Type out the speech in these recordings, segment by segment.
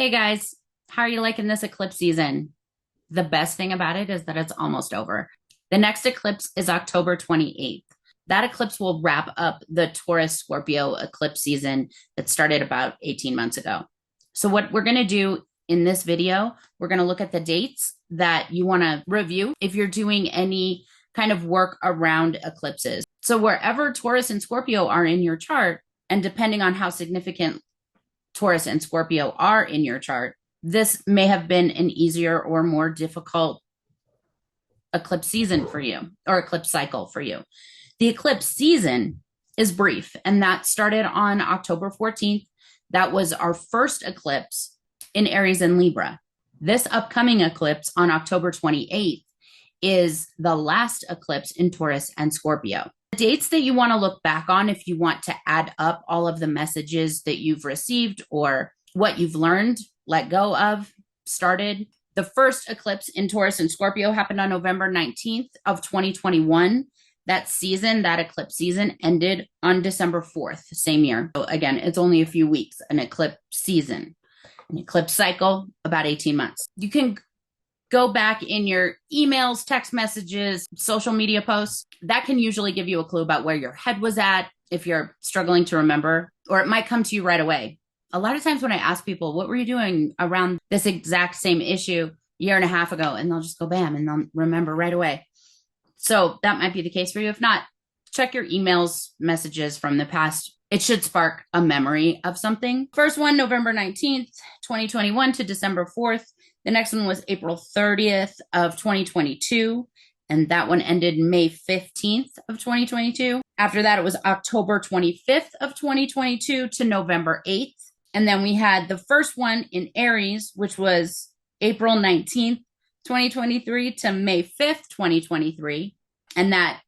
Hey guys, how are you liking this eclipse season? The best thing about it is that it's almost over. The next eclipse is October 28th. That eclipse will wrap up the Taurus Scorpio eclipse season that started about 18 months ago. So what we're going to do in this video, we're going to look at the dates that you want to review if you're doing any kind of work around eclipses. So wherever Taurus and Scorpio are in your chart, and depending on how significant Taurus and Scorpio are in your chart, this may have been an easier or more difficult eclipse season for you, or eclipse cycle for you. The eclipse season is brief, and that started on October 14th. That was our first eclipse in Aries and Libra. This upcoming eclipse on October 28th is the last eclipse in Taurus and Scorpio. The dates that you want to look back on if you want to add up all of the messages that you've received or what you've learned, let go of, started. The first eclipse in Taurus and Scorpio happened on November 19th of 2021. That season, that eclipse season, ended on December 4th, same year. So again, it's only a few weeks, an eclipse season. An eclipse cycle, about 18 months. You can go back in your emails, text messages, social media posts. That can usually give you a clue about where your head was at if you're struggling to remember, or it might come to you right away. A lot of times when I ask people, what were you doing around this exact same issue a year and a half ago? And they'll just go bam, and they'll remember right away. So that might be the case for you. If not, check your emails, messages from the past. It should spark a memory of something. First one, November 19th, 2021 to December 4th. The next one was April 30th of 2022. And that one ended May 15th of 2022. After that, it was October 25th of 2022 to November 8th. And then we had the first one in Aries, which was April 19th, 2023 to May 5th, 2023. And that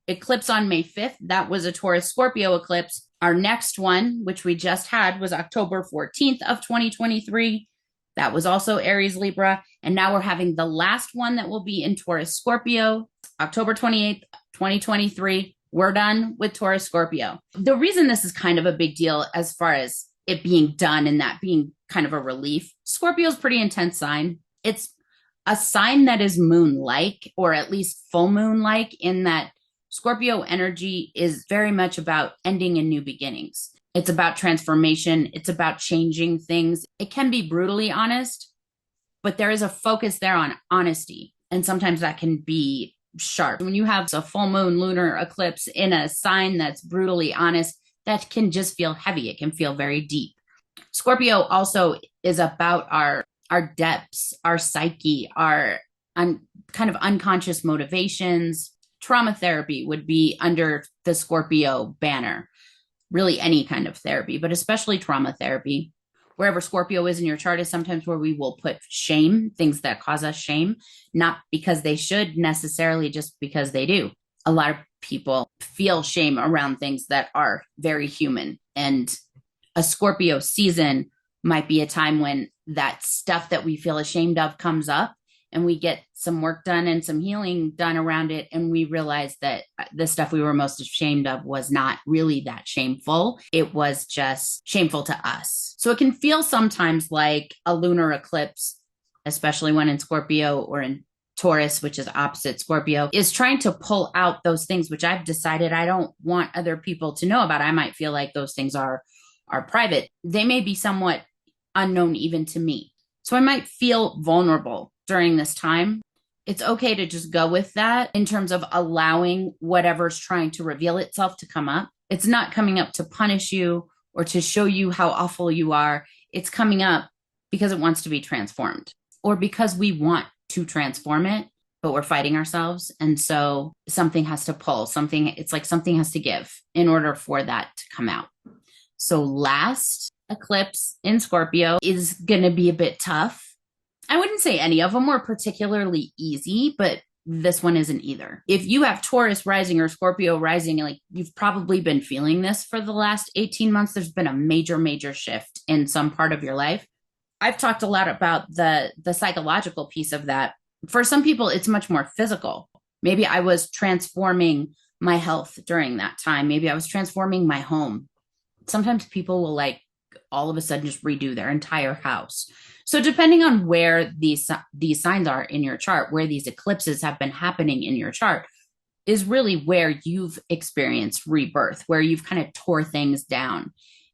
eclipse on May 5th, that was a Taurus Scorpio eclipse. Our next one, which we just had, was October 14th of 2023. That was also Aries Libra. And now we're having the last one that will be in Taurus Scorpio, October 28th, 2023. We're done with Taurus Scorpio. The reason this is kind of a big deal as far as it being done and that being kind of a relief, Scorpio's pretty intense sign. It's a sign that is moon-like, or at least full moon-like, in that Scorpio energy is very much about ending and new beginnings. It's about transformation. It's about changing things. It can be brutally honest, but there is a focus there on honesty. And sometimes that can be sharp. When you have a full moon lunar eclipse in a sign that's brutally honest, that can just feel heavy. It can feel very deep. Scorpio also is about our depths, our psyche, our kind of unconscious motivations. Trauma therapy would be under the Scorpio banner. Really any kind of therapy, but especially trauma therapy. Wherever Scorpio is in your chart is sometimes where we will put shame, things that cause us shame, not because they should necessarily, just because they do. A lot of people feel shame around things that are very human. And a Scorpio season might be a time when that stuff that we feel ashamed of comes up, and we get some work done and some healing done around it. And we realize that the stuff we were most ashamed of was not really that shameful. It was just shameful to us. So it can feel sometimes like a lunar eclipse, especially when in Scorpio or in Taurus, which is opposite Scorpio, is trying to pull out those things, which I've decided I don't want other people to know about. I might feel like those things are private. They may be somewhat unknown even to me. So I might feel vulnerable during this time. It's okay to just go with that in terms of allowing whatever's trying to reveal itself to come up. It's not coming up to punish you or to show you how awful you are. It's coming up because it wants to be transformed, or because we want to transform it, but we're fighting ourselves. And so something has to pull, it's like something has to give in order for that to come out. So last eclipse in Scorpio is going to be a bit tough. I wouldn't say any of them were particularly easy, but this one isn't either. If you have Taurus rising or Scorpio rising, like you've probably been feeling this for the last 18 months, there's been a major, major shift in some part of your life. I've talked a lot about the psychological piece of that. For some people, it's much more physical. Maybe I was transforming my health during that time. Maybe I was transforming my home. Sometimes people will all of a sudden just redo their entire house. So depending on where these signs are in your chart, where these eclipses have been happening in your chart, is really where you've experienced rebirth, where you've kind of tore things down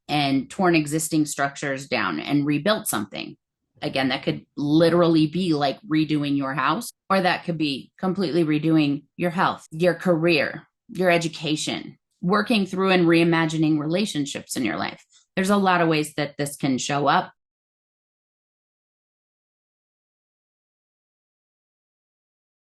and torn existing structures down and rebuilt something. Again, that could literally be like redoing your house, or that could be completely redoing your health, your career, your education, working through and reimagining relationships in your life. There's a lot of ways that this can show up.